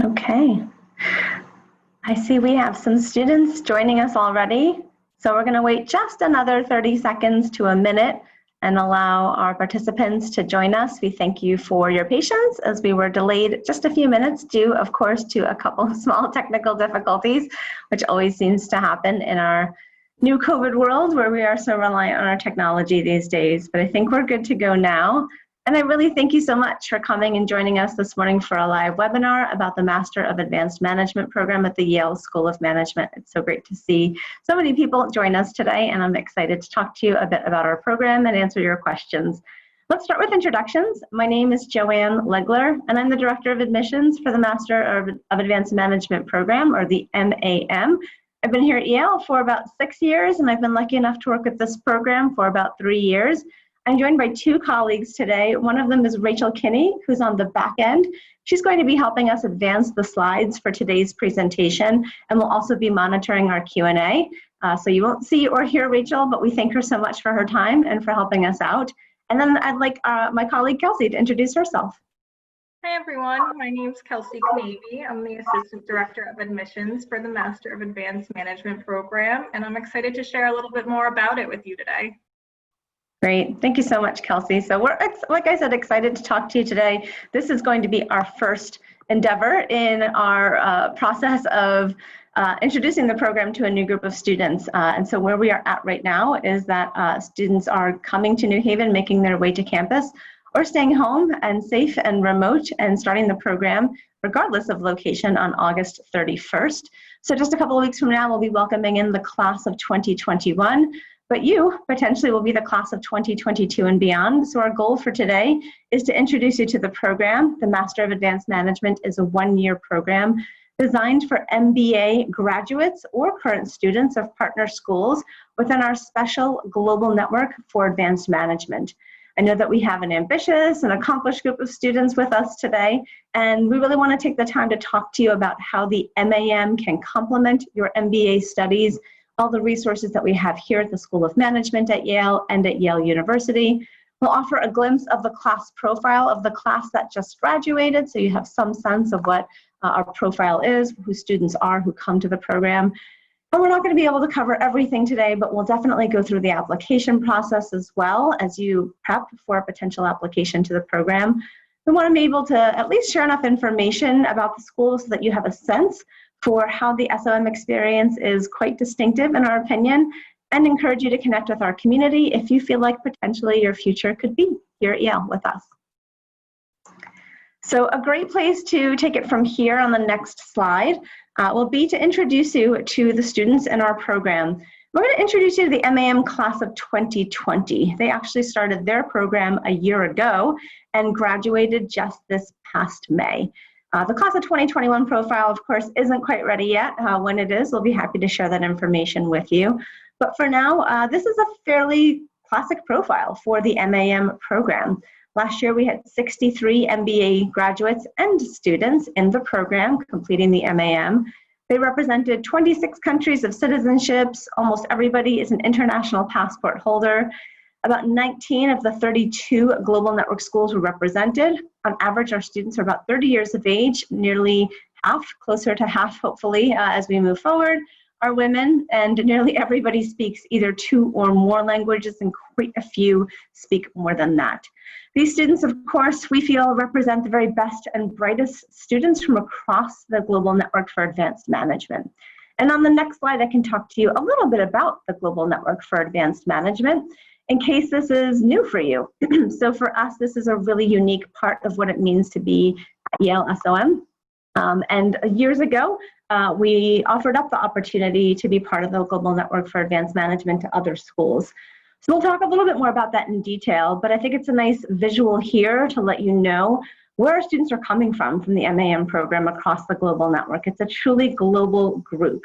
Okay. I see we have some students joining us already. So we're going to wait just another 30 seconds to a minute and allow our participants to join us. We thank you for your patience as we were delayed just a few minutes due, of course, to a couple of small technical difficulties, which always seems to happen in our new COVID world where we are so reliant on our technology these days. But I think we're good to go now. And I really thank you so much for coming and joining us this morning for a live webinar about the Master of Advanced Management program at the Yale School of Management. It's so great to see so many people join us today, and I'm excited to talk to you a bit about our program and answer your questions. Let's start with introductions. My name is Joanne Legler, and I'm the Director of Admissions for the Master of Advanced Management program, or the MAM. I've been here at Yale for about 6 years, and I've been lucky enough to work with this program for about 3 years. I'm joined by 2 colleagues today. One of them is Rachel Kinney, who's on the back end. She's going to be helping us advance the slides for today's presentation, and we'll also be monitoring our Q&A. So you won't see or hear Rachel, but we thank her so much for her time and for helping us out. And then I'd like my colleague Kelsey to introduce herself. Hi everyone, my name is Kelsey Knavy. I'm the Assistant Director of Admissions for the Master of Advanced Management program, and I'm excited to share a little bit more about it with you today. Great. Thank you so much, Kelsey. So we're, like I said, excited to talk to you today. This is going to be our first endeavor in our process of introducing the program to a new group of students. And so where we are at right now is that students are coming to New Haven, making their way to campus, or staying home and safe and remote and starting the program regardless of location on August 31st. So just a couple of weeks from now, we'll be welcoming in the class of 2021. But you potentially will be the class of 2022 and beyond. So our goal for today is to introduce you to the program. The Master of Advanced Management is a 1-year program designed for MBA graduates or current students of partner schools within our special global network for advanced management. I know that we have an ambitious and accomplished group of students with us today, and we really want to take the time to talk to you about how the MAM can complement your MBA studies, all the resources that we have here at the School of Management at Yale and at Yale University. We'll offer a glimpse of the class profile of the class that just graduated, so you have some sense of what our profile is, who students are who come to the program. And we're not going to be able to cover everything today, but we'll definitely go through the application process as well as you prep for a potential application to the program. We want to be able to at least share enough information about the school so that you have a sense for how the SOM experience is quite distinctive in our opinion, and encourage you to connect with our community if you feel like potentially your future could be here at Yale with us. So a great place to take it from here on the next slide will be to introduce you to the students in our program. We're going to introduce you to the MAM class of 2020. They actually started their program a year ago and graduated just this past May. The class of 2021 profile, of course, isn't quite ready yet. When it is, we'll be happy to share that information with you. But for now, this is a fairly classic profile for the MAM program. Last year, we had 63 MBA graduates and students in the program completing the MAM. They represented 26 countries of citizenships. Almost everybody is an international passport holder. About 19 of the 32 global network schools were represented. On average, our students are about 30 years of age, nearly half, closer to half, hopefully, as we move forward, are women, and nearly everybody speaks either 2 or more languages, and quite a few speak more than that. These students, of course, we feel represent the very best and brightest students from across the global network for advanced management. And on the next slide, I can talk to you a little bit about the global network for advanced management, in case this is new for you. So for us, this is a really unique part of what it means to be at Yale SOM. And years ago, we offered up the opportunity to be part of the Global Network for Advanced Management to other schools. So we'll talk a little bit more about that in detail, but I think it's a nice visual here to let you know where our students are coming from the MAM program across the global network. It's a truly global group.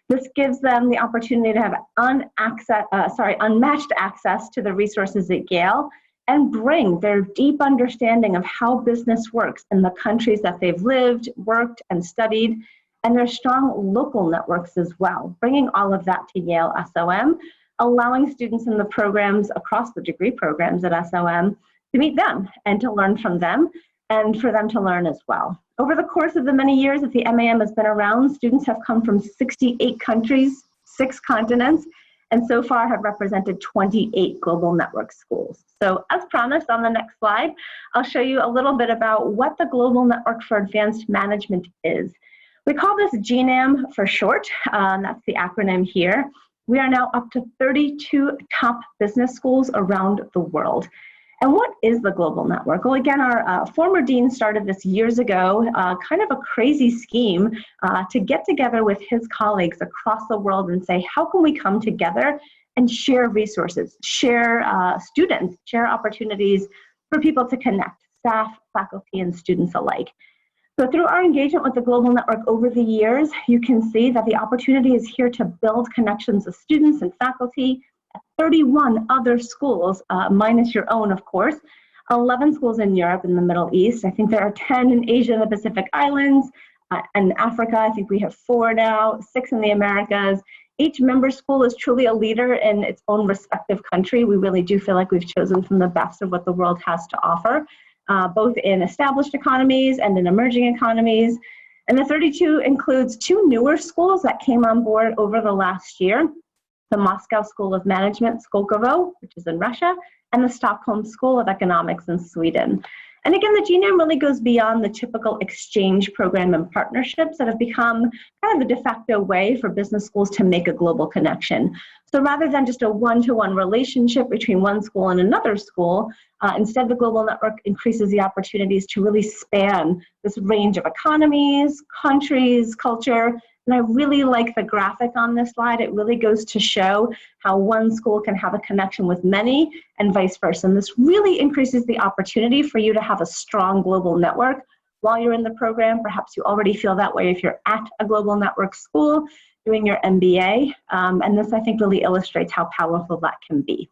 This gives them the opportunity to have unmatched access to the resources at Yale and bring their deep understanding of how business works in the countries that they've lived, worked, and studied, and their strong local networks as well, bringing all of that to Yale SOM, allowing students in the programs across the degree programs at SOM to meet them and to learn from them, and for them to learn as well. Over the course of the many years that the MAM has been around, students have come from 68 countries, 6 continents, and so far have represented 28 global network schools. So as promised, on the next slide, I'll show you a little bit about what the Global Network for Advanced Management is. We call this GNAM for short, that's the acronym here. We are now up to 32 top business schools around the world. And what is the Global Network? Well, again, our former dean started this years ago, kind of a crazy scheme to get together with his colleagues across the world and say, how can we come together and share resources, share students, share opportunities for people to connect, staff, faculty, and students alike. So through our engagement with the Global Network over the years, you can see that the opportunity is here to build connections with students and faculty at 31 other schools, minus your own, of course, 11 schools in Europe and the Middle East. I think there are 10 in Asia and the Pacific Islands, and Africa, I think we have 4 now, 6 in the Americas. Each member school is truly a leader in its own respective country. We really do feel like we've chosen from the best of what the world has to offer. Both in established economies and in emerging economies. And the 32 includes 2 newer schools that came on board over the last year, the Moscow School of Management, Skolkovo, which is in Russia, and the Stockholm School of Economics in Sweden. And again, the GNAM really goes beyond the typical exchange program and partnerships that have become kind of the de facto way for business schools to make a global connection. So rather than just a one-to-one relationship between one school and another school, instead the Global Network increases the opportunities to really span this range of economies, countries, culture. And I really like the graphic on this slide. It really goes to show how one school can have a connection with many and vice versa. And this really increases the opportunity for you to have a strong global network while you're in the program. Perhaps you already feel that way if you're at a global network school doing your MBA. And this, I think, really illustrates how powerful that can be.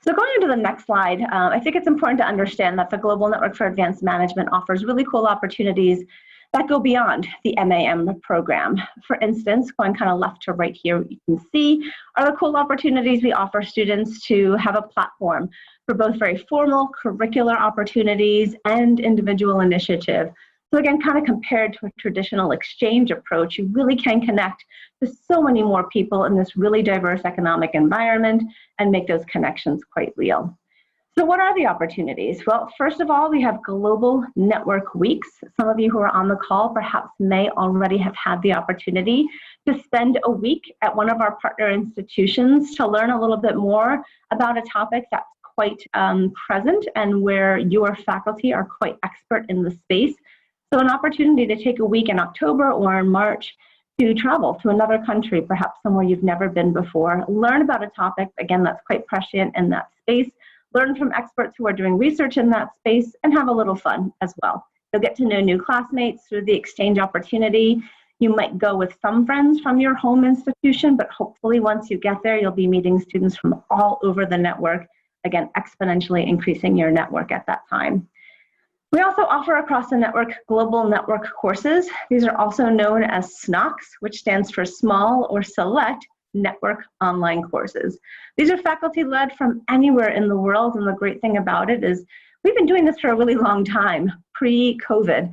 So going into the next slide, I think it's important to understand that the Global Network for Advanced Management offers really cool opportunities that go beyond the MAM program. For instance, going kind of left to right here, what you can see are the cool opportunities we offer students to have a platform for both very formal curricular opportunities and individual initiative. So again, kind of compared to a traditional exchange approach, you really can connect to so many more people in this really diverse economic environment and make those connections quite real. So what are the opportunities? Well, first of all, we have Global Network Weeks. Some of you who are on the call perhaps may already have had the opportunity to spend a week at one of our partner institutions to learn a little bit more about a topic that's quite present and where your faculty are quite expert in the space. So an opportunity to take a week in October or in March to travel to another country, perhaps somewhere you've never been before, learn about a topic, again, that's quite prescient in that space, learn from experts who are doing research in that space, and have a little fun as well. You'll get to know new classmates through the exchange opportunity. You might go with some friends from your home institution, but hopefully once you get there, you'll be meeting students from all over the network, again, exponentially increasing your network at that time. We also offer across the network global network courses. These are also known as SNOCs, which stands for Small or Select Network Online Courses. These are faculty-led from anywhere in the world, and the great thing about it is we've been doing this for a really long time. Pre-COVID,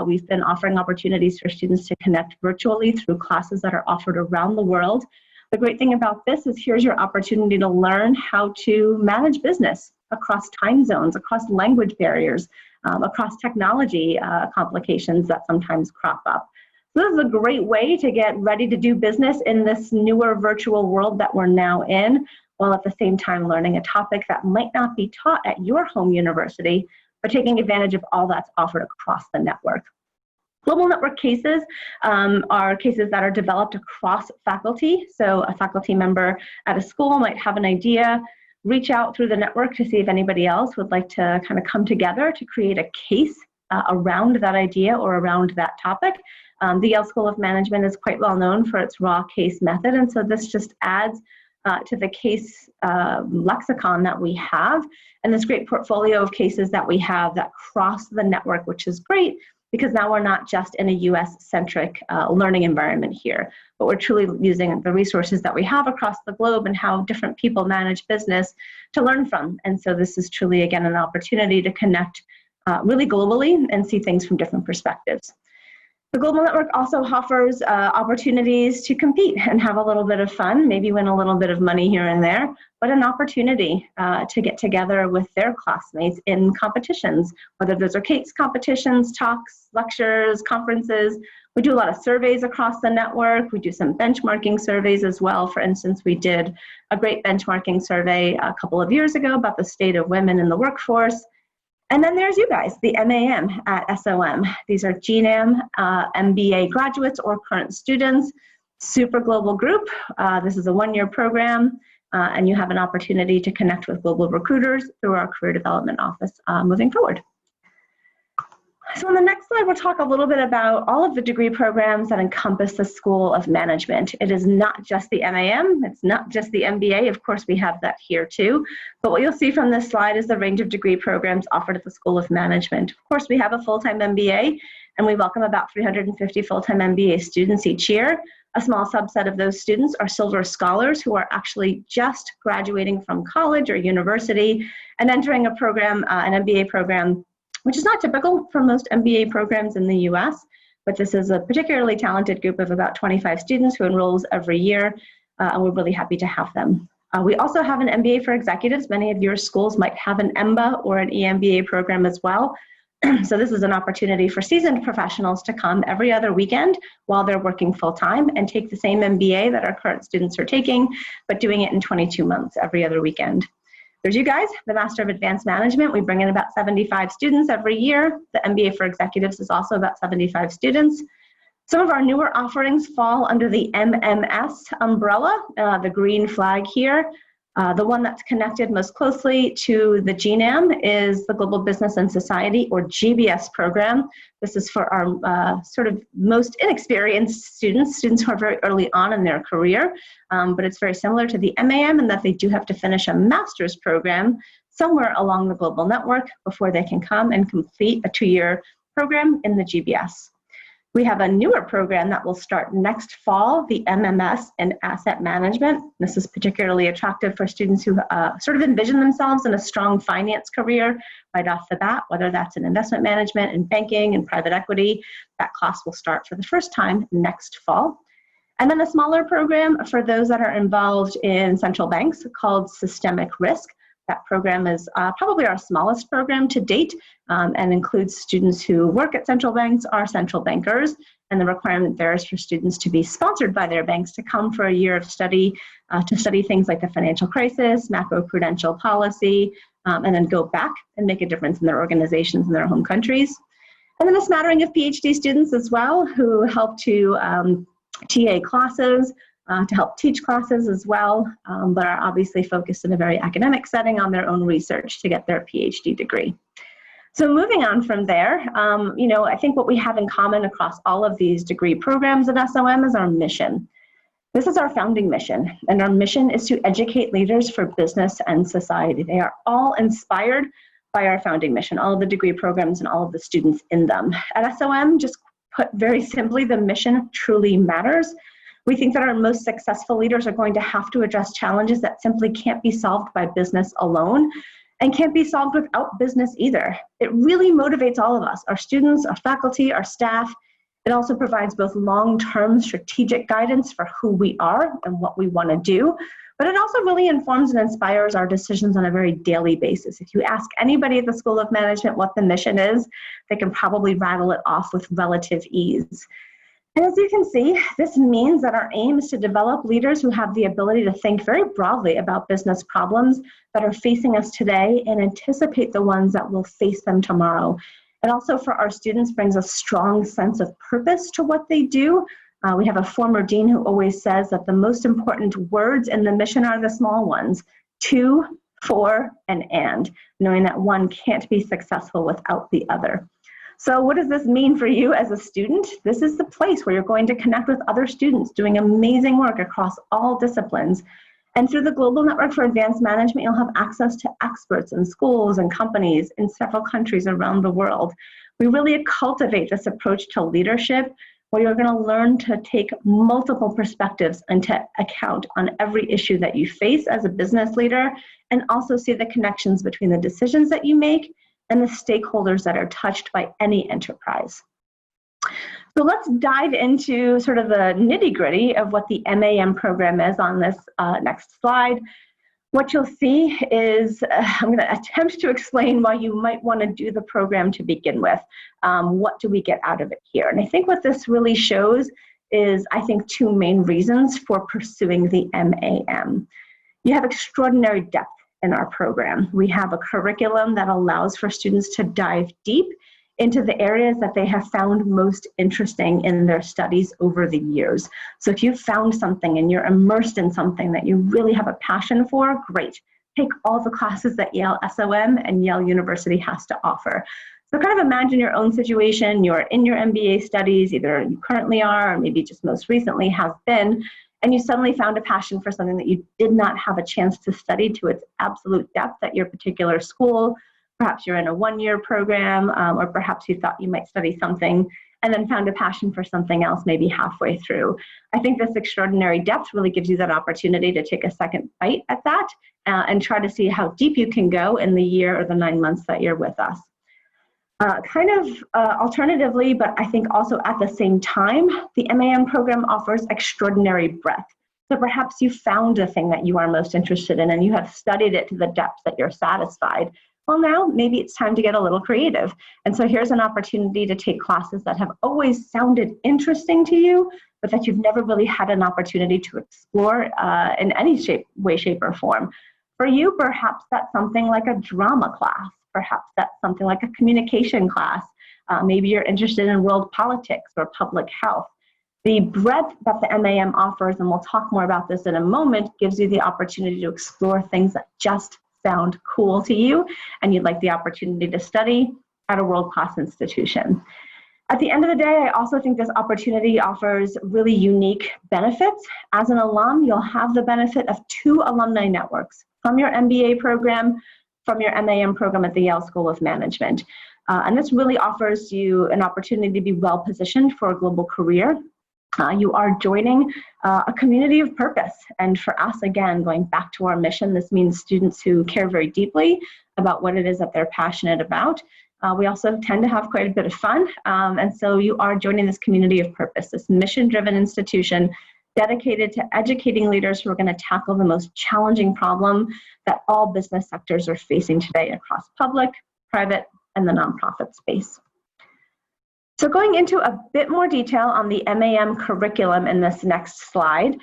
we've been offering opportunities for students to connect virtually through classes that are offered around the world. The great thing about this is here's your opportunity to learn how to manage business across time zones, across language barriers, across technology complications that sometimes crop up. So this is a great way to get ready to do business in this newer virtual world that we're now in, while at the same time learning a topic that might not be taught at your home university, but taking advantage of all that's offered across the network. Global network cases are cases that are developed across faculty. So a faculty member at a school might have an idea, reach out through the network to see if anybody else would like to kind of come together to create a case around that idea or around that topic. The Yale School of Management is quite well known for its raw case method, and so this just adds to the case lexicon that we have and this great portfolio of cases that we have that cross the network, which is great because now we're not just in a US-centric learning environment here, but we're truly using the resources that we have across the globe and how different people manage business to learn from. And so this is truly, again, an opportunity to connect really globally and see things from different perspectives. The Global Network also offers opportunities to compete and have a little bit of fun, maybe win a little bit of money here and there, but an opportunity to get together with their classmates in competitions, whether those are case competitions, talks, lectures, conferences. We do a lot of surveys across the network. We do some benchmarking surveys as well. For instance, we did a great benchmarking survey a couple of years ago about the state of women in the workforce. And then there's you guys, the MAM at SOM. These are GNAM MBA graduates or current students, super global group. This is a one-year program, and you have an opportunity to connect with global recruiters through our career development office moving forward. So on the next slide, we'll talk a little bit about all of the degree programs that encompass the School of Management. It is not just the MAM, it's not just the MBA. Of course, we have that here too. But what you'll see from this slide is the range of degree programs offered at the School of Management. Of course, we have a full-time MBA, and we welcome about 350 full-time MBA students each year. A small subset of those students are Silver Scholars who are actually just graduating from college or university and entering a program, an MBA program, which is not typical for most MBA programs in the US, but this is a particularly talented group of about 25 students who enrolls every year, and we're really happy to have them. We also have an MBA for executives. Many of your schools might have an EMBA or an EMBA program as well. So this is an opportunity for seasoned professionals to come every other weekend while they're working full-time and take the same MBA that our current students are taking, but doing it in 22 months every other weekend. There's you guys, the Master of Advanced Management. We bring in about 75 students every year. The MBA for Executives is also about 75 students. Some of our newer offerings fall under the MMS umbrella, the green flag here. The one that's connected most closely to the GNAM is the Global Business and Society, or GBS program. This is for our sort of most inexperienced students who are very early on in their career, but it's very similar to the MAM in that they do have to finish a master's program somewhere along the global network before they can come and complete a 2-year program in the GBS. We have a newer program that will start next fall, the MMS in Asset Management. This is particularly attractive for students who sort of envision themselves in a strong finance career right off the bat, whether that's in investment management and banking and private equity. That class will start for the first time next fall. And then a smaller program for those that are involved in central banks called Systemic Risk. That program is probably our smallest program to date and includes students who work at central banks, are central bankers, and the requirement there is for students to be sponsored by their banks to come for a year of study to study things like the financial crisis, macro-prudential policy, and then go back and make a difference in their organizations in their home countries. And then a smattering of PhD students as well who help to TA classes, to help teach classes as well, but are obviously focused in a very academic setting on their own research to get their PhD degree. So moving on from there, I think what we have in common across all of these degree programs at SOM is our mission. This is our founding mission, and our mission is to educate leaders for business and society. They are all inspired by our founding mission, all of the degree programs and all of the students in them. At SOM, just put very simply, the mission truly matters. We think that our most successful leaders are going to have to address challenges that simply can't be solved by business alone and can't be solved without business either. It really motivates all of us, our students, our faculty, our staff. It also provides both long-term strategic guidance for who we are and what we want to do, but it also really informs and inspires our decisions on a very daily basis. If you ask anybody at the School of Management what the mission is, they can probably rattle it off with relative ease. And as you can see, this means that our aim is to develop leaders who have the ability to think very broadly about business problems that are facing us today and anticipate the ones that will face them tomorrow. It also, for our students, brings a strong sense of purpose to what they do. We have a former dean who always says that the most important words in the mission are the small ones: to, for, and, knowing that one can't be successful without the other. So what does this mean for you as a student? This is the place where you're going to connect with other students doing amazing work across all disciplines. And through the Global Network for Advanced Management, you'll have access to experts in schools and companies in several countries around the world. We really cultivate this approach to leadership where you're going to learn to take multiple perspectives into account on every issue that you face as a business leader, and also see the connections between the decisions that you make and the stakeholders that are touched by any enterprise. So let's dive into sort of the nitty-gritty of what the MAM program is on this next slide. What you'll see is, I'm going to attempt to explain why you might want to do the program to begin with. What do we get out of it here? And I think what this really shows is, I think, two main reasons for pursuing the MAM. You have extraordinary depth in our program. We have a curriculum that allows for students to dive deep into the areas that they have found most interesting in their studies over the years. So if you've found something and you're immersed in something that you really have a passion for, great. Take all the classes that Yale SOM and Yale University has to offer. So kind of imagine your own situation. You're in your MBA studies, either you currently are, or maybe just most recently have been, and you suddenly found a passion for something that you did not have a chance to study to its absolute depth at your particular school. Perhaps you're in a one-year program, or perhaps you thought you might study something and then found a passion for something else maybe halfway through. I think this extraordinary depth really gives you that opportunity to take a second bite at that and try to see how deep you can go in the year or the 9 months that you're with us. Alternatively, but I think also at the same time, the MAM program offers extraordinary breadth. So perhaps you found the thing that you are most interested in and you have studied it to the depths that you're satisfied. Well, now maybe it's time to get a little creative. And so here's an opportunity to take classes that have always sounded interesting to you, but that you've never really had an opportunity to explore in any way, shape, or form. For you, perhaps that's something like a drama class. Perhaps that's something like a communication class. Maybe you're interested in world politics or public health. The breadth that the MAM offers, and we'll talk more about this in a moment, gives you the opportunity to explore things that just sound cool to you and you'd like the opportunity to study at a world-class institution. At the end of the day, I also think this opportunity offers really unique benefits. As an alum, you'll have the benefit of 2 alumni networks from your MBA program, from your MAM program at the Yale School of Management. And this really offers you an opportunity to be well positioned for a global career. You are joining a community of purpose. And for us, again, going back to our mission, this means students who care very deeply about what it is that they're passionate about. We also tend to have quite a bit of fun. And so you are joining this community of purpose, this mission-driven institution dedicated to educating leaders who are going to tackle the most challenging problem that all business sectors are facing today across public, private, and the nonprofit space. So going into a bit more detail on the MAM curriculum in this next slide,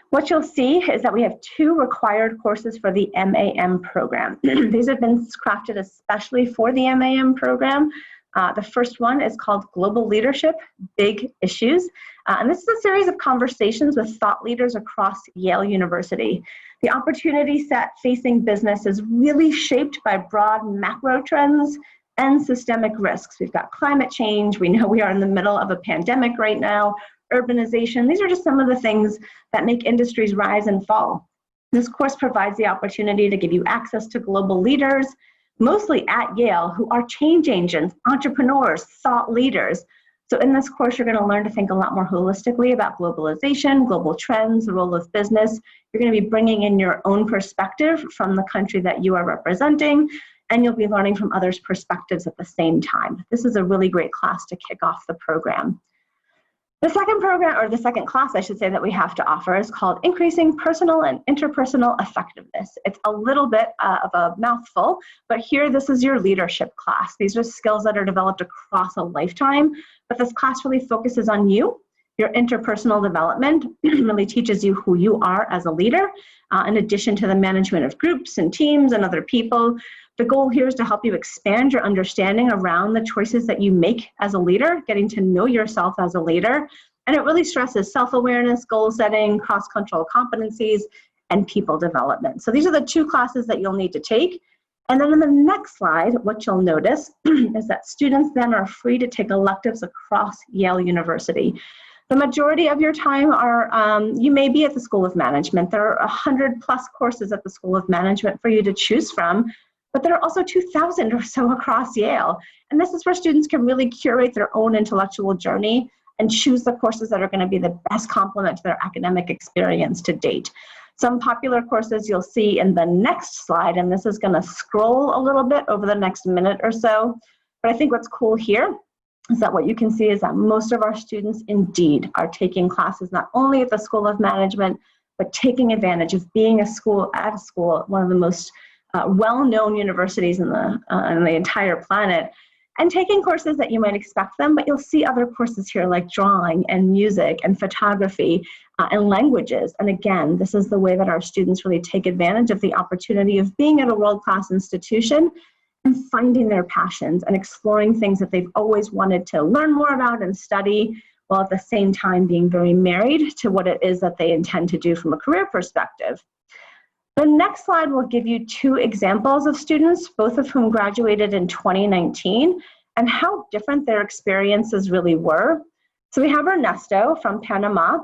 what you'll see is that we have 2 required courses for the MAM program. These have been crafted especially for the MAM program. The first one is called Global Leadership, Big Issues. And this is a series of conversations with thought leaders across Yale University. The opportunity set facing business is really shaped by broad macro trends and systemic risks. We've got climate change. We know we are in the middle of a pandemic right now. Urbanization. These are just some of the things that make industries rise and fall. This course provides the opportunity to give you access to global leaders, mostly at Yale, who are change agents, entrepreneurs, thought leaders. So in this course, you're going to learn to think a lot more holistically about globalization, global trends, the role of business. You're going to be bringing in your own perspective from the country that you are representing, and you'll be learning from others' perspectives at the same time. This is a really great class to kick off the program. The second program, or the second class, I should say, that we have to offer is called Increasing Personal and Interpersonal Effectiveness. It's a little bit of a mouthful, but here this is your leadership class. These are skills that are developed across a lifetime, but this class really focuses on you. Your interpersonal development really teaches you who you are as a leader, in addition to the management of groups and teams and other people. The goal here is to help you expand your understanding around the choices that you make as a leader, getting to know yourself as a leader. And it really stresses self-awareness, goal setting, cross-cultural competencies, and people development. So these are the 2 classes that you'll need to take. And then in the next slide, what you'll notice is that students then are free to take electives across Yale University. The majority of your time you may be at the School of Management. There are 100+ courses at the School of Management for you to choose from, but there are also 2,000 or so across Yale. And this is where students can really curate their own intellectual journey and choose the courses that are going to be the best complement to their academic experience to date. Some popular courses you'll see in the next slide, and this is going to scroll a little bit over the next minute or so. But I think what's cool here is that what you can see is that most of our students indeed are taking classes not only at the School of Management, but taking advantage of being at a school, one of the most well-known universities in the entire planet, and taking courses that you might expect them, but you'll see other courses here like drawing and music and photography and languages. And again, this is the way that our students really take advantage of the opportunity of being at a world-class institution and finding their passions and exploring things that they've always wanted to learn more about and study, while at the same time being very married to what it is that they intend to do from a career perspective. The next slide will give you two examples of students, both of whom graduated in 2019, and how different their experiences really were. So we have Ernesto from Panama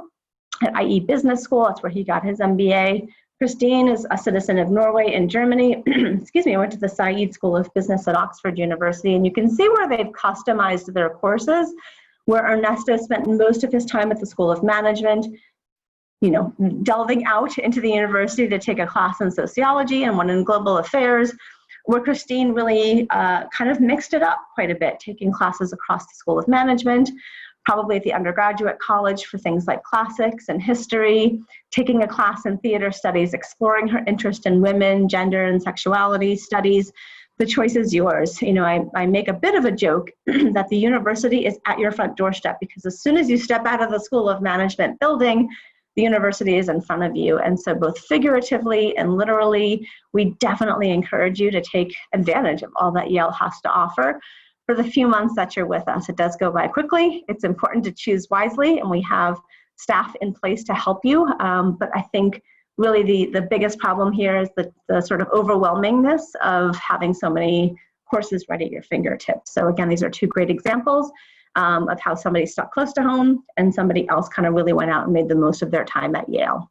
at IE Business School. That's where he got his MBA. Christine is a citizen of Norway and Germany. Excuse me, went to the Said School of Business at Oxford University. And you can see where they've customized their courses, where Ernesto spent most of his time at the School of Management, delving out into the university to take a class in sociology and one in global affairs, where Christine really kind of mixed it up quite a bit, taking classes across the School of Management, probably at the undergraduate college for things like classics and history, taking a class in theater studies, exploring her interest in women, gender, and sexuality studies. The choice is yours. I make a bit of a joke that the university is at your front doorstep, because as soon as you step out of the School of Management building, the university is in front of you. And so both figuratively and literally, we definitely encourage you to take advantage of all that Yale has to offer for the few months that you're with us. It does go by quickly. It's important to choose wisely, and we have staff in place to help you. But I think really the biggest problem here is the sort of overwhelmingness of having so many courses right at your fingertips. So again, these are two great examples of how somebody stuck close to home and somebody else kind of really went out and made the most of their time at Yale.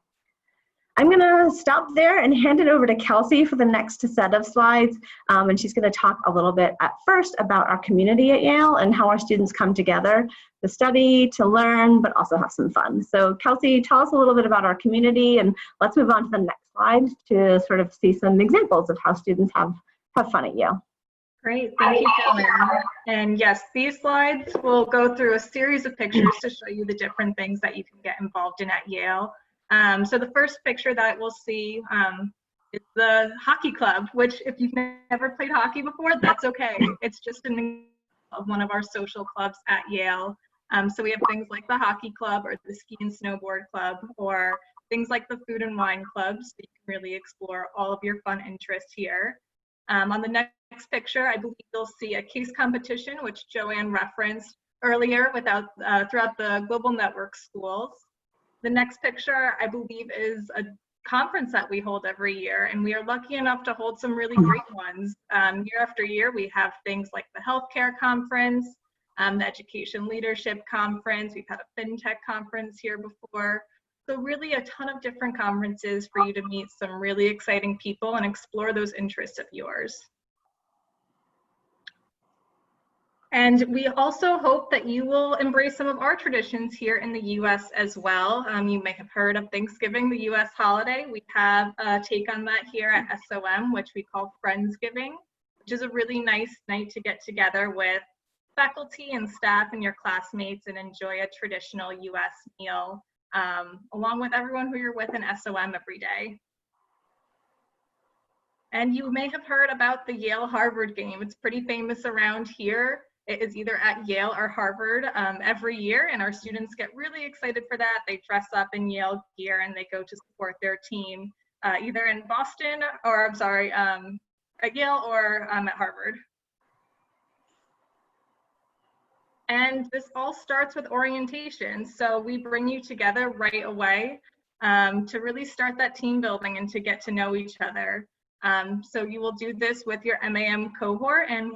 I'm going to stop there and hand it over to Kelsey for the next set of slides. And she's going to talk a little bit at first about our community at Yale and how our students come together to study, to learn, but also have some fun. So Kelsey, tell us a little bit about our community, and let's move on to the next slide to sort of see some examples of how students have fun at Yale. Great, thank you, Helen. And yes, these slides will go through a series of pictures to show you the different things that you can get involved in at Yale. So the first picture that we'll see is the hockey club, which if you've never played hockey before, that's okay. It's just of one of our social clubs at Yale. So we have things like the hockey club or the ski and snowboard club, or things like the food and wine clubs. So you can really explore all of your fun interests here. On the next picture, I believe you'll see a case competition, which Joanne referenced earlier throughout the global network schools. The next picture, I believe, is a conference that we hold every year, and we are lucky enough to hold some really great ones. Year after year, we have things like the healthcare conference, the education leadership conference. We've had a fintech conference here before. So really a ton of different conferences for you to meet some really exciting people and explore those interests of yours. And we also hope that you will embrace some of our traditions here in the US as well. You may have heard of Thanksgiving, the US holiday. We have a take on that here at SOM, which we call Friendsgiving, which is a really nice night to get together with faculty and staff and your classmates and enjoy a traditional US meal, along with everyone who you're with in SOM every day. And you may have heard about the Yale-Harvard game. It's pretty famous around here. It is either at Yale or Harvard every year, and our students get really excited for that. They dress up in Yale gear and they go to support their team, either in Boston, or I'm sorry, at Yale or at Harvard. And this all starts with orientation. So we bring you together right away to really start that team building and to get to know each other. So you will do this with your MAM cohort, and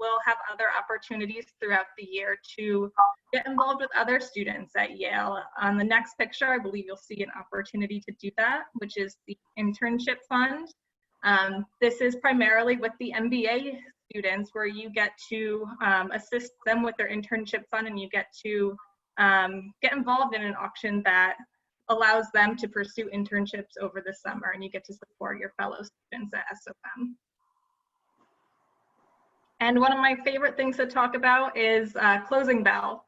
we'll have other opportunities throughout the year to get involved with other students at Yale. On the next picture, I believe you'll see an opportunity to do that, which is the internship fund. This is primarily with the MBA students, where you get to assist them with their internship fund, and you get to get involved in an auction that allows them to pursue internships over the summer, and you get to support your fellow students at SOM. And one of my favorite things to talk about is closing bell.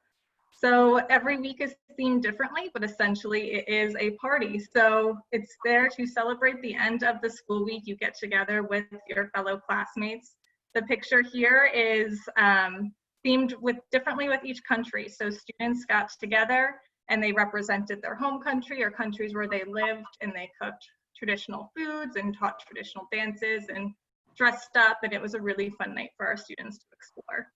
So every week is themed differently, but essentially it is a party. So it's there to celebrate the end of the school week. You get together with your fellow classmates. The picture here is themed differently with each country. So students got together and they represented their home country or countries where they lived, and they cooked traditional foods and taught traditional dances and dressed up, and it was a really fun night for our students to explore.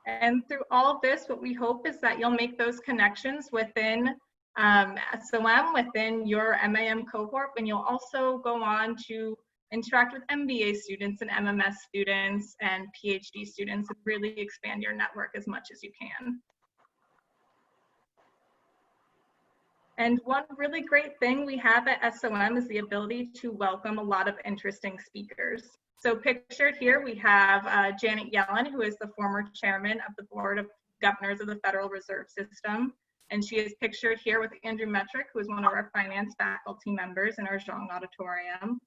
And through all of this, what we hope is that you'll make those connections within SOM, within your MAM cohort, and you'll also go on to interact with MBA students and MMS students and PhD students and really expand your network as much as you can. And one really great thing we have at SOM is the ability to welcome a lot of interesting speakers. So pictured here, we have Janet Yellen, who is the former chairman of the Board of Governors of the Federal Reserve System. And she is pictured here with Andrew Metrick, who is one of our finance faculty members in our Zhang Auditorium.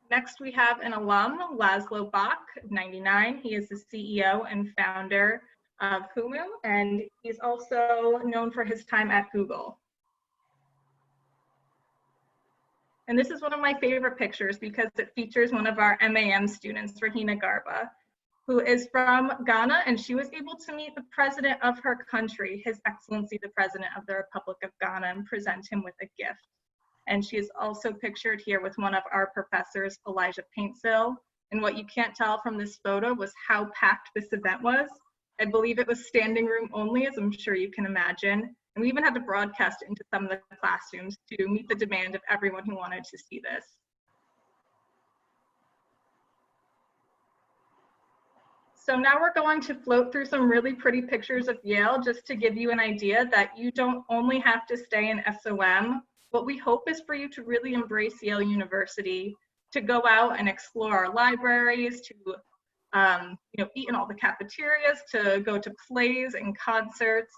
Next, we have an alum, Laszlo Bach, 99. He is the CEO and founder of Humu, and he's also known for his time at Google. And this is one of my favorite pictures because it features one of our MAM students, Rahina Garba, who is from Ghana, and she was able to meet the president of her country, His Excellency, the President of the Republic of Ghana, and present him with a gift. And she is also pictured here with one of our professors, Elijah Paintsill. And what you can't tell from this photo was how packed this event was. I believe it was standing room only, as I'm sure you can imagine. And we even had to broadcast it into some of the classrooms to meet the demand of everyone who wanted to see this. So now we're going to float through some really pretty pictures of Yale just to give you an idea that you don't only have to stay in SOM. What we hope is for you to really embrace Yale University, to go out and explore our libraries, to eat in all the cafeterias, to go to plays and concerts.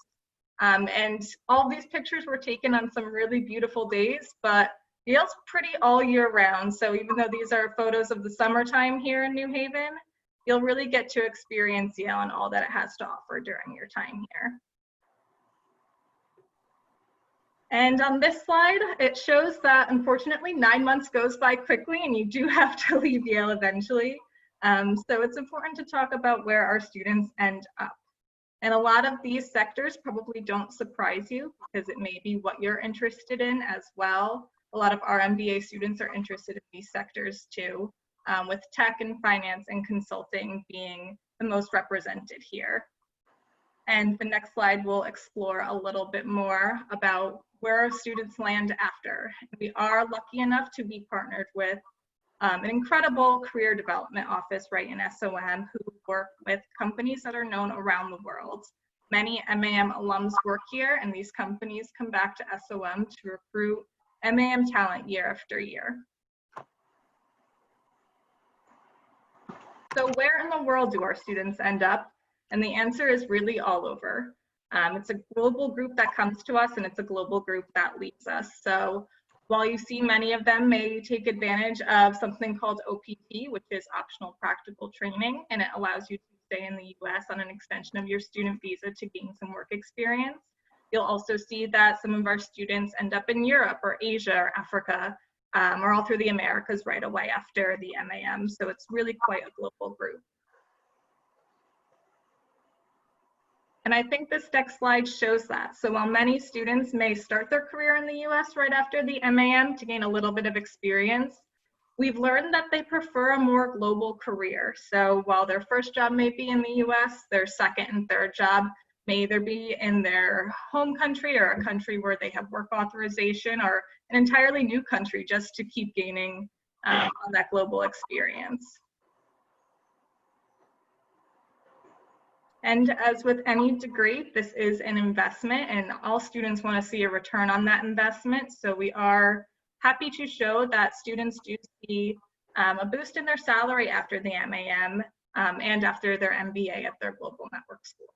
And all these pictures were taken on some really beautiful days, but Yale's pretty all year round. So even though these are photos of the summertime here in New Haven, you'll really get to experience Yale and all that it has to offer during your time here. And on this slide, it shows that unfortunately 9 months goes by quickly and you do have to leave Yale eventually. So it's important to talk about where our students end up. And a lot of these sectors probably don't surprise you because it may be what you're interested in as well. A lot of our MBA students are interested in these sectors too, with tech and finance and consulting being the most represented here. And the next slide will explore a little bit more about where our students land after. We are lucky enough to be partnered with an incredible career development office right in SOM who work with companies that are known around the world. Many MAM alums work here, and these companies come back to SOM to recruit MAM talent year after year. So where in the world do our students end up? And the answer is really all over. It's a global group that comes to us, and it's a global group that leads us. So while you see many of them may take advantage of something called OPT, which is optional practical training, and it allows you to stay in the US on an extension of your student visa to gain some work experience. You'll also see that some of our students end up in Europe or Asia or Africa, or all through the Americas right away after the MAM. So it's really quite a global group. And I think this next slide shows that. So while many students may start their career in the US right after the MAM to gain a little bit of experience, we've learned that they prefer a more global career. So while their first job may be in the US, their second and third job may either be in their home country or a country where they have work authorization, or an entirely new country just to keep gaining on that global experience. And as with any degree, this is an investment, and all students want to see a return on that investment. So we are happy to show that students do see a boost in their salary after the MAM and after their MBA at their global network school.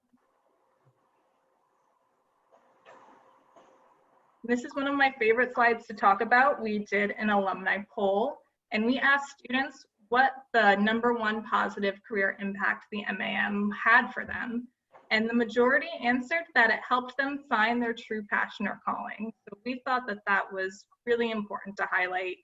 This is one of my favorite slides to talk about. We did an alumni poll, and we asked students what the #1 positive career impact the MAM had for them. And the majority answered that it helped them find their true passion or calling. So we thought that that was really important to highlight.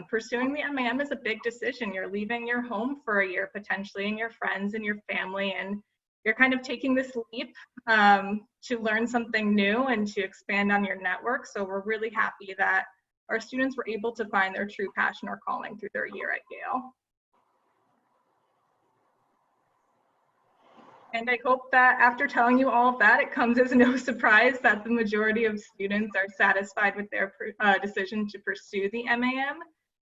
Pursuing the MAM is a big decision. You're leaving your home for a year potentially, and your friends and your family, and you're kind of taking this leap to learn something new and to expand on your network. So we're really happy that our students were able to find their true passion or calling through their year at Yale. And I hope that after telling you all of that, it comes as no surprise that the majority of students are satisfied with their decision to pursue the MAM.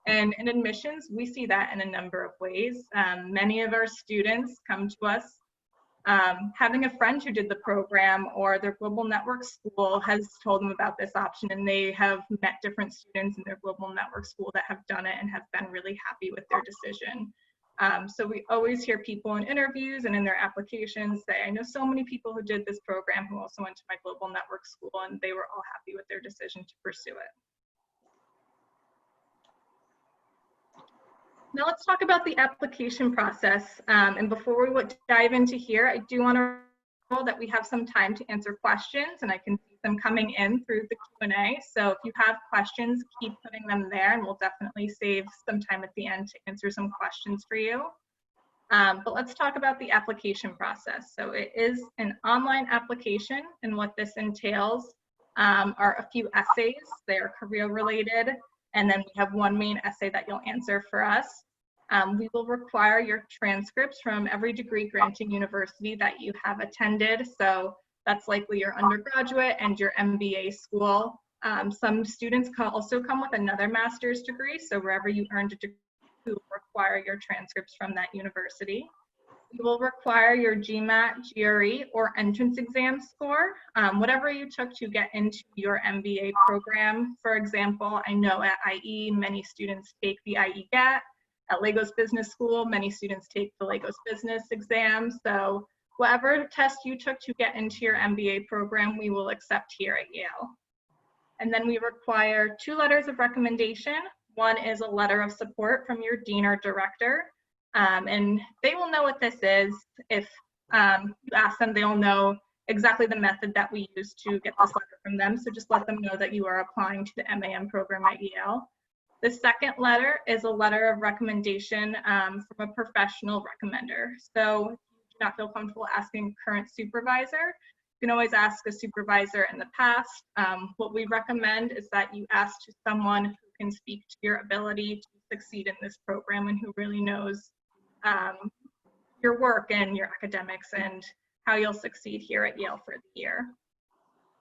And in admissions, we see that in a number of ways. Many of our students come to us having a friend who did the program, or their global network school has told them about this option, and they have met different students in their global network school that have done it and have been really happy with their decision. So we always hear people in interviews and in their applications say, I know so many people who did this program who also went to my global network school, and they were all happy with their decision to pursue it. Now let's talk about the application process. And before we dive into here, I do want to know that we have some time to answer questions, and I can see them coming in through the Q&A. So if you have questions, keep putting them there, and we'll definitely save some time at the end to answer some questions for you. But let's talk about the application process. So it is an online application, and what this entails are a few essays. They are career related. And then we have one main essay that you'll answer for us. We will require your transcripts from every degree granting university that you have attended. So that's likely your undergraduate and your MBA school. Some students also come with another master's degree. So wherever you earned a degree, we will require your transcripts from that university. We will require your GMAT, GRE, or entrance exam score, whatever you took to get into your MBA program. For example, I know at IE, many students take the IE GAT. At Lagos Business School, many students take the Lagos Business exam. So whatever test you took to get into your MBA program, we will accept here at Yale. And then we require 2 letters of recommendation. One is a letter of support from your dean or director. And they will know what this is. If you ask them, they'll know exactly the method that we use to get this letter from them. So just let them know that you are applying to the MAM program at Yale. The second letter is a letter of recommendation from a professional recommender. So if you do not feel comfortable asking a current supervisor, you can always ask a supervisor in the past. What we recommend is that you ask to someone who can speak to your ability to succeed in this program and who really knows your work and your academics and how you'll succeed here at Yale for the year.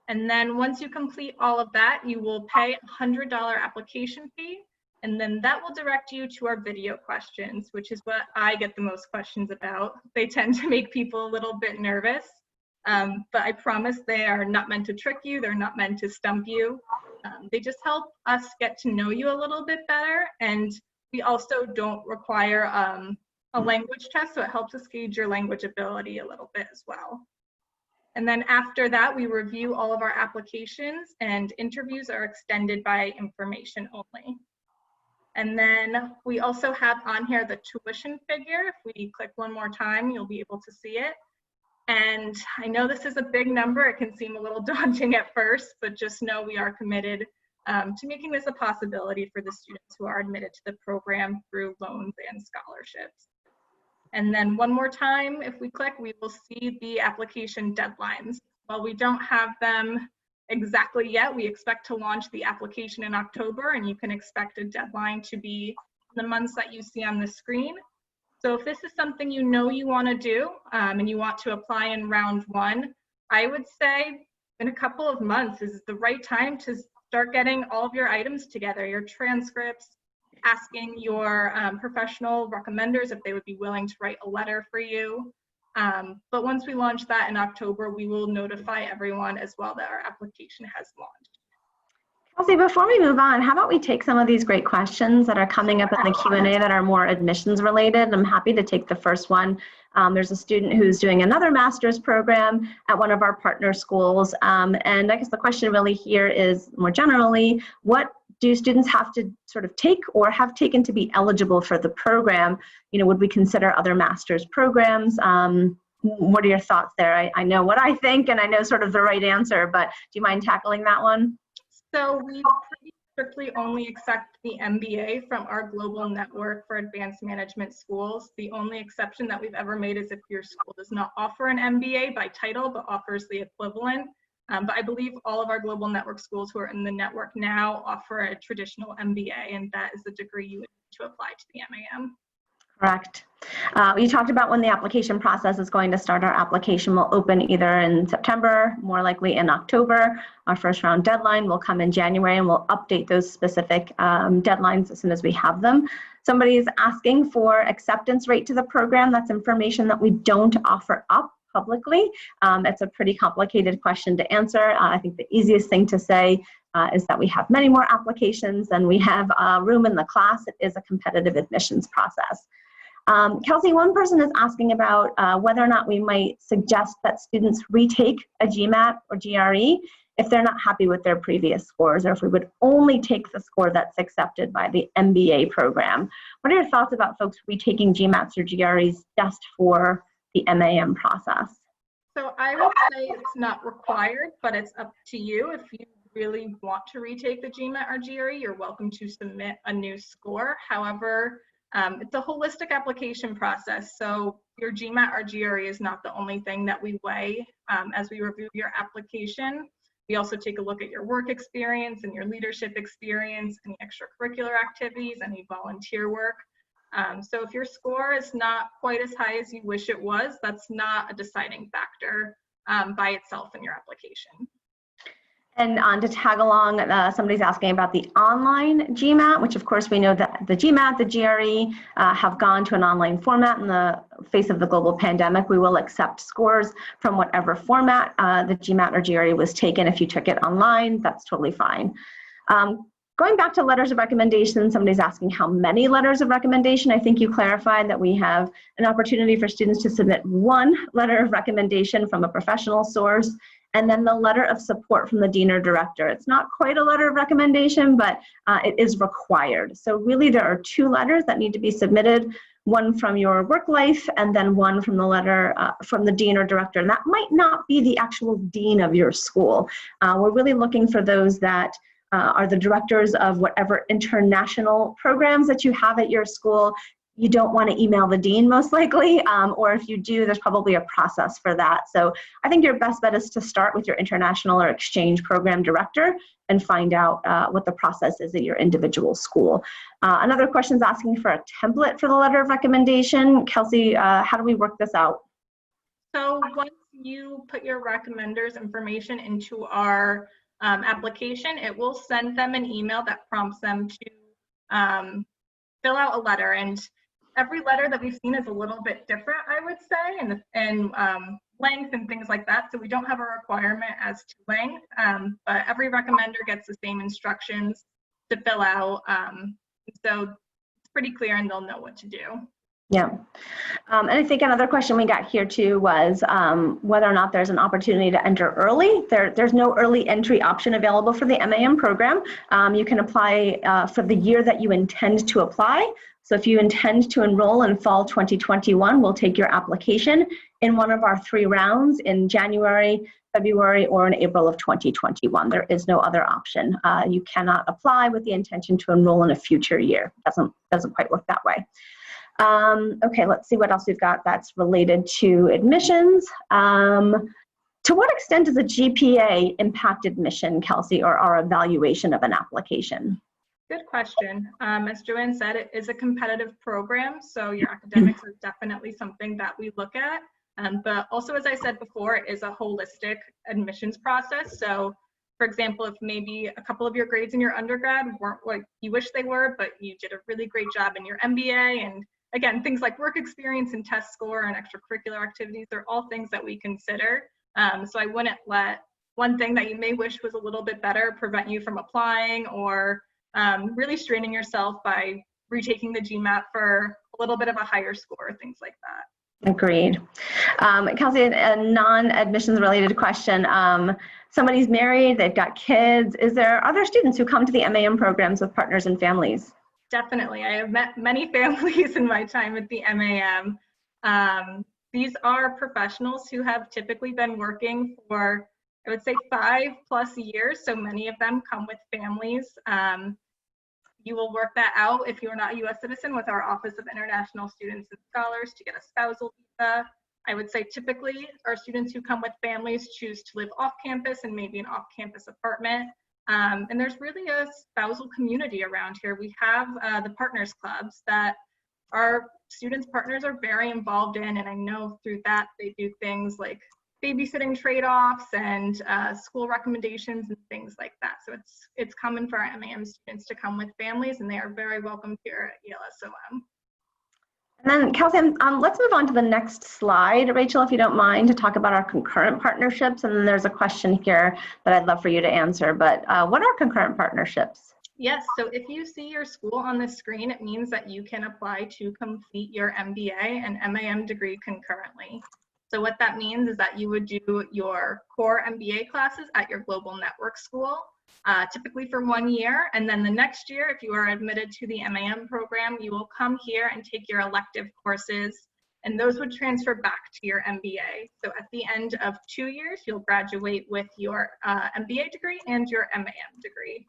And then once you complete all of that, you will pay a $100 application fee, and then that will direct you to our video questions, which is what I get the most questions about. They tend to make people a little bit nervous, but I promise they are not meant to trick you. They're not meant to stump you. They just help us get to know you a little bit better, and we also don't require a language test, so it helps us gauge your language ability a little bit as well. And then after that, we review all of our applications, and interviews are extended by information only. And then we also have on here the tuition figure. If we click one more time, you'll be able to see it. And I know this is a big number. It can seem a little daunting at first, but just know we are committed to making this a possibility for the students who are admitted to the program through loans and scholarships. And then one more time, if we click, we will see the application deadlines. While we don't have them exactly yet, we expect to launch the application in October, and you can expect a deadline to be the months that you see on the screen. So if this is something you know you want to do and you want to apply in round 1, I would say in a couple of months is the right time to start getting all of your items together, your transcripts, asking your professional recommenders if they would be willing to write a letter for you. But once we launch that in October, we will notify everyone as well that our application has launched. Kelsey, before we move on, how about we take some of these great questions that are coming up in the Q&A that are more admissions related? I'm happy to take the first one. There's a student who's doing another master's program at one of our partner schools. And I guess the question really here is more generally, what do students have to sort of take or have taken to be eligible for the program? You know, would we consider other master's programs? What are your thoughts there? I know what I think and I know sort of the right answer, but do you mind tackling that one? So we pretty strictly only accept the MBA from our global network for advanced management schools. The only exception that we've ever made is if your school does not offer an MBA by title, but offers the equivalent. But I believe all of our global network schools who are in the network now offer a traditional MBA, and that is the degree you would need to apply to the MAM. Correct. You talked about when the application process is going to start. Our application will open either in September, more likely in October. Our first round deadline will come in January, and we'll update those specific deadlines as soon as we have them. Somebody is asking for acceptance rate to the program. That's information that we don't offer up publicly. It's a pretty complicated question to answer. I think the easiest thing to say is that we have many more applications than we have room in the class. It is a competitive admissions process. Kelsey, one person is asking about whether or not we might suggest that students retake a GMAT or GRE if they're not happy with their previous scores, or if we would only take the score that's accepted by the MBA program. What are your thoughts about folks retaking GMATs or GREs just for the MAM process? So I would say it's not required, but it's up to you. If you really want to retake the GMAT or GRE, you're welcome to submit a new score. However, it's a holistic application process. So your GMAT or GRE is not the only thing that we weigh as we review your application. We also take a look at your work experience and your leadership experience, any extracurricular activities, any volunteer work. So if your score is not quite as high as you wish it was, that's not a deciding factor by itself in your application. And to tag along, somebody's asking about the online GMAT, which of course we know that the GMAT, the GRE have gone to an online format. In the face of the global pandemic, we will accept scores from whatever format the GMAT or GRE was taken. If you took it online, that's totally fine. Going back to letters of recommendation, somebody's asking how many letters of recommendation. I think you clarified that we have an opportunity for students to submit one letter of recommendation from a professional source, and then the letter of support from the dean or director. It's not quite a letter of recommendation, but it is required. So really there are two letters that need to be submitted, one from your work life and then one from the letter from the dean or director. And that might not be the actual dean of your school. We're really looking for those that are the directors of whatever international programs that you have at your school. You don't want to email the dean most likely, or if you do, there's probably a process for that. So I think your best bet is to start with your international or exchange program director and find out what the process is at your individual school. Another question is asking for a template for the letter of recommendation. Kelsey, how do we work this out? So once you put your recommenders information into our application, it will send them an email that prompts them to fill out a letter. And every letter that we've seen is a little bit different, I would say, and length and things like that. So we don't have a requirement as to length, but every recommender gets the same instructions to fill out. So it's pretty clear and they'll know what to do. Yeah. And I think another question we got here too was whether or not there's an opportunity to enter early. There's no early entry option available for the MAM program. You can apply for the year that you intend to apply. So if you intend to enroll in fall 2021, we'll take your application in one of our 3 rounds in January, February, or in April of 2021. There is no other option. You cannot apply with the intention to enroll in a future year. Doesn't quite work that way. Okay, let's see what else we've got that's related to admissions. To what extent does a GPA impact admission, Kelsey, or our evaluation of an application? Good question. As Joanne said, it is a competitive program, so your academics are definitely something that we look at. But also, as I said before, it is a holistic admissions process. So, for example, if maybe a couple of your grades in your undergrad weren't what you wish they were, but you did a really great job in your MBA, and again, things like work experience and test score and extracurricular activities, they're all things that we consider. So I wouldn't let one thing that you may wish was a little bit better prevent you from applying, or really straining yourself by retaking the GMAT for a little bit of a higher score, things like that. Agreed. Kelsey, a non-admissions related question. Somebody's married, they've got kids. Are there students who come to the MAM programs with partners and families? Definitely. I have met many families in my time at the MAM. These are professionals who have typically been working for, I would say, 5+ years. So many of them come with families. You will work that out if you're not a U.S. citizen with our Office of International Students and Scholars to get a spousal visa. I would say typically our students who come with families choose to live off campus and maybe an off-campus apartment. And there's really a spousal community around here. We have the partners clubs that our students' partners are very involved in, and I know through that they do things like babysitting trade-offs and school recommendations and things like that. So it's common for our MAM students to come with families, and they are very welcome here at Yale SOM. And then Kelsey, let's move on to the next slide, Rachel, if you don't mind, to talk about our concurrent partnerships. And then there's a question here that I'd love for you to answer, but what are concurrent partnerships? Yes, so if you see your school on the screen, it means that you can apply to complete your MBA and MAM degree concurrently. So what that means is that you would do your core MBA classes at your global network school, typically for 1 year. And then the next year, if you are admitted to the MAM program, you will come here and take your elective courses, and those would transfer back to your MBA. So at the end of 2 years, you'll graduate with your MBA degree and your MAM degree.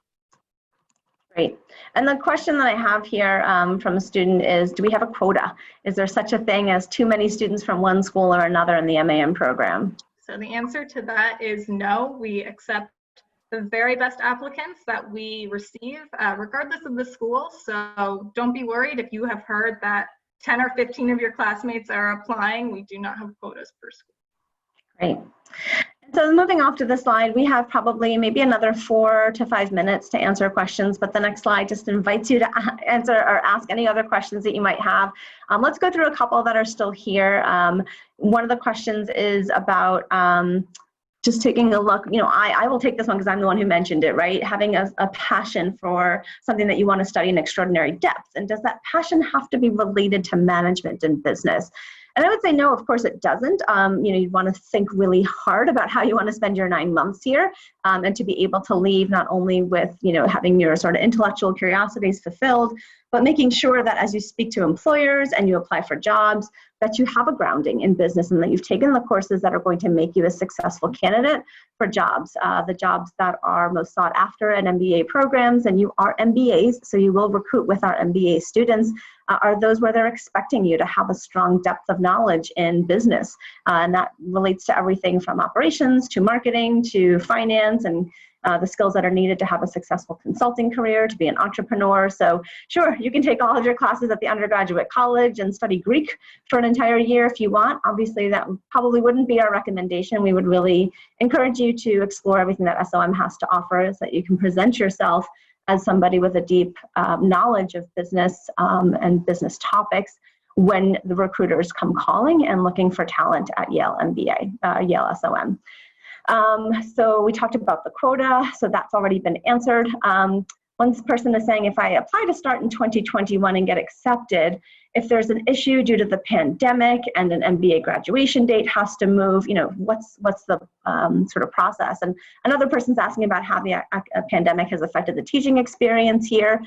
Great. And the question that I have here from a student is, do we have a quota? Is there such a thing as too many students from one school or another in the MAM program? So the answer to that is no. We accept the very best applicants that we receive, regardless of the school. So don't be worried if you have heard that 10 or 15 of your classmates are applying. We do not have quotas per school. Great. So moving off to the slide, we have probably maybe another 4 to 5 minutes to answer questions, but the next slide just invites you to answer or ask any other questions that you might have. Let's go through a couple that are still here. One of the questions is about just taking a look, I will take this one because I'm the one who mentioned it, right? Having a passion for something that you want to study in extraordinary depth. And does that passion have to be related to management and business? And I would say no, of course it doesn't. You want to think really hard about how you want to spend your 9 months here, and to be able to leave not only with, having your sort of intellectual curiosities fulfilled, but making sure that as you speak to employers and you apply for jobs, that you have a grounding in business and that you've taken the courses that are going to make you a successful candidate for jobs. The jobs that are most sought after in MBA programs, and you are MBAs, so you will recruit with our MBA students, are those where they're expecting you to have a strong depth of knowledge in business. And that relates to everything from operations to marketing to finance and the skills that are needed to have a successful consulting career, to be an entrepreneur. So sure, you can take all of your classes at the undergraduate college and study Greek for an entire year if you want. Obviously, that probably wouldn't be our recommendation. We would really encourage you to explore everything that SOM has to offer so that you can present yourself as somebody with a deep knowledge of business and business topics when the recruiters come calling and looking for talent at Yale MBA, Yale SOM. So we talked about the quota, so that's already been answered. One person is saying, if I apply to start in 2021 and get accepted, if there's an issue due to the pandemic and an MBA graduation date has to move, what's the sort of process? And another person's asking about how the pandemic has affected the teaching experience here.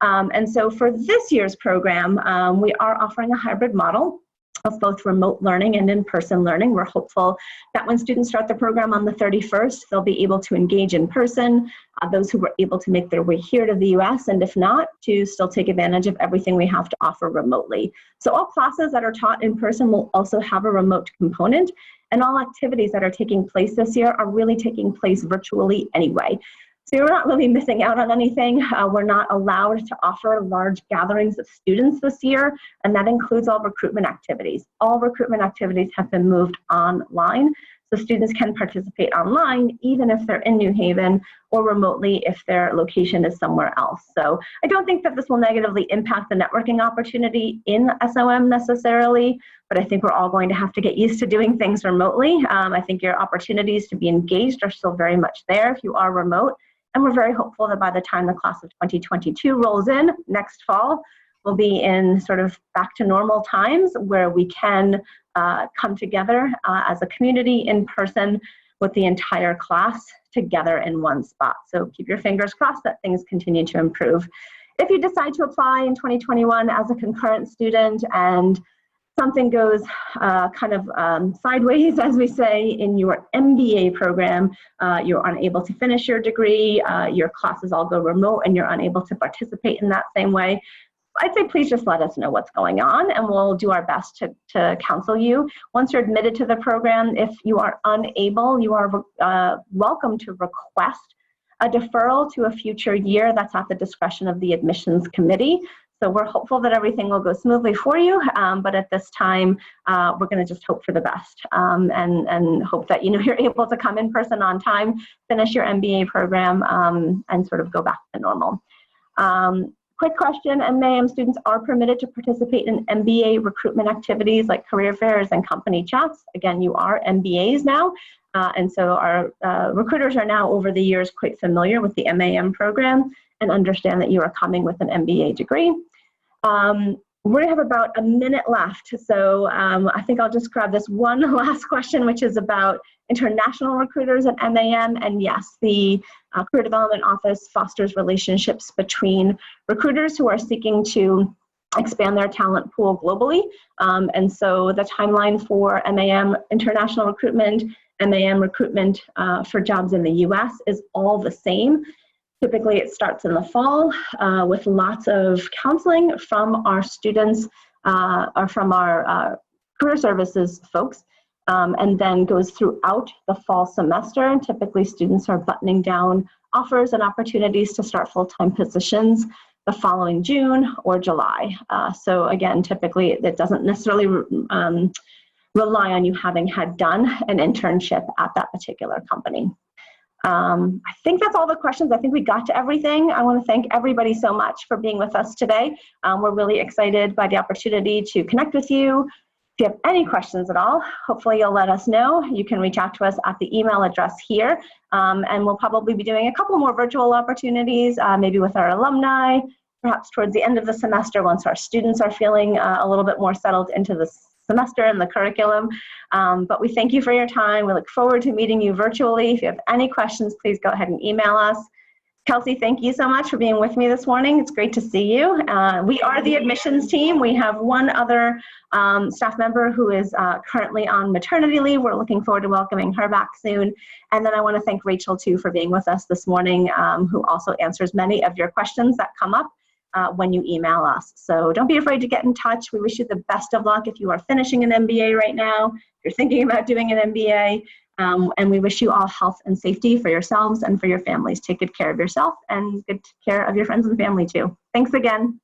And so for this year's program, we are offering a hybrid model of both remote learning and in-person learning. We're hopeful that when students start the program on the 31st, they'll be able to engage in person, those who were able to make their way here to the US, and if not, to still take advantage of everything we have to offer remotely. So all classes that are taught in person will also have a remote component, and all activities that are taking place this year are really taking place virtually anyway. So you're not really missing out on anything. We're not allowed to offer large gatherings of students this year, and that includes all recruitment activities. All recruitment activities have been moved online So students can participate online even if they're in New Haven, or remotely if their location is somewhere else. So I don't think that this will negatively impact the networking opportunity in SOM necessarily, but I think we're all going to have to get used to doing things remotely. I think your opportunities to be engaged are still very much there if you are remote. And we're very hopeful that by the time the class of 2022 rolls in next fall, we'll be in sort of back to normal times where we can come together as a community in person with the entire class together in one spot. So keep your fingers crossed that things continue to improve. If you decide to apply in 2021 as a concurrent student and something goes sideways, as we say, in your MBA program, you're unable to finish your degree, your classes all go remote and you're unable to participate in that same way, I'd say please just let us know what's going on and we'll do our best to counsel you. Once you're admitted to the program, if you are unable, you are welcome to request a deferral to a future year. That's at the discretion of the admissions committee. So we're hopeful that everything will go smoothly for you, but at this time, we're going to just hope for the best and hope that you're able to come in person on time, finish your MBA program, and sort of go back to normal. Quick question, MAM students are permitted to participate in MBA recruitment activities like career fairs and company chats. Again, you are MBAs now, and so our recruiters are now over the years quite familiar with the MAM program and understand that you are coming with an MBA degree. We're gonna have about a minute left, so I think I'll just grab this one last question, which is about international recruiters at MAM. And yes, the Career Development Office fosters relationships between recruiters who are seeking to expand their talent pool globally. And so the timeline for MAM international recruitment, MAM recruitment for jobs in the US is all the same. Typically, it starts in the fall with lots of counseling from our students or from our career services folks, and then goes throughout the fall semester. And typically, students are buttoning down offers and opportunities to start full-time positions the following June or July. So again, typically, it doesn't necessarily rely on you having had done an internship at that particular company. I think that's all the questions. I think we got to everything. I want to thank everybody so much for being with us today. We're really excited by the opportunity to connect with you. If you have any questions at all, hopefully you'll let us know. You can reach out to us at the email address here, and we'll probably be doing a couple more virtual opportunities, maybe with our alumni, perhaps towards the end of the semester once our students are feeling a little bit more settled into the semester and the curriculum. But we thank you for your time. We look forward to meeting you virtually. If you have any questions, please go ahead and email us. Kelsey, thank you so much for being with me this morning. It's great to see you. We are the admissions team. We have one other staff member who is currently on maternity leave. We're looking forward to welcoming her back soon. And then I want to thank Rachel too for being with us this morning, who also answers many of your questions that come up when you email us. So don't be afraid to get in touch. We wish you the best of luck if you are finishing an MBA right now, if you're thinking about doing an MBA, and we wish you all health and safety for yourselves and for your families. Take good care of yourself and good care of your friends and family too. Thanks again.